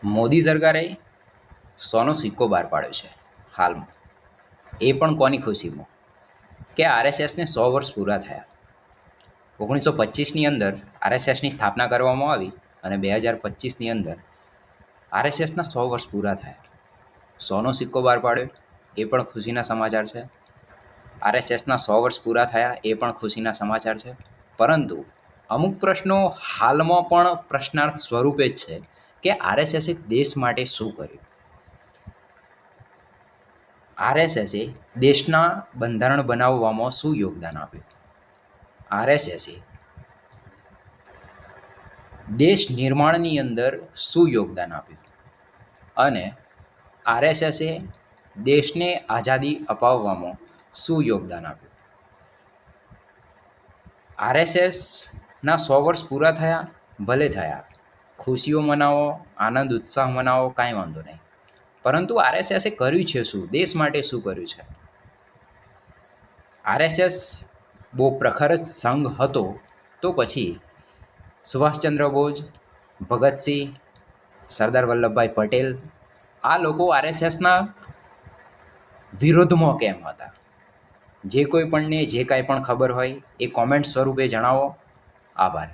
મોદી સરકારે સોનો સિક્કો બહાર પાડ્યો છે હાલમાં, એ પણ કોની ખુશીમાં કે આરએસએસને 100 વર્ષ પૂરા થયા. 1925ની અંદર આરએસએસની સ્થાપના કરવામાં આવી અને 2025ની અંદર આરએસએસના 100 વર્ષ પૂરા થયા. સોનો સિક્કો બહાર પાડ્યો એ પણ ખુશીના સમાચાર છે. આરએસએસના 100 વર્ષ પૂરા થયા એ પણ ખુશીના સમાચાર છે. પરંતુ અમુક પ્રશ્નો હાલમાં પણ પ્રશ્નાર્થ સ્વરૂપે જ છે કે આરએસએસે દેશ માટે શું કર્યું. આરએસએસે દેશના બંધારણ બનાવવામાં શું યોગદાન આપ્યું. આરએસએસે દેશ નિર્માણની અંદર શું યોગદાન આપ્યું અને આરએસએસે દેશને આઝાદી અપાવવામાં શું યોગદાન આપ્યું. આરએસએસના 100 વર્ષ પૂરા થયા, ભલે થયા, ખુશીઓ મનાવો, આનંદ ઉત્સાહ મનાવો, કાંઈ વાંધો નહીં. પરંતુ આરએસએસે કર્યું છે શું, દેશ માટે શું કર્યું છે. આરએસએસ બહુ પ્રખર જ સંઘ હતો તો પછી સુભાષચંદ્ર બોઝ, ભગતસિંહ, સરદાર વલ્લભભાઈ પટેલ આ લોકો આરએસએસના વિરોધમાં કેમ હતા. જે કોઈ પણને જે કાંઈ પણ ખબર હોય એ કોમેન્ટ સ્વરૂપે જણાવો. આભાર.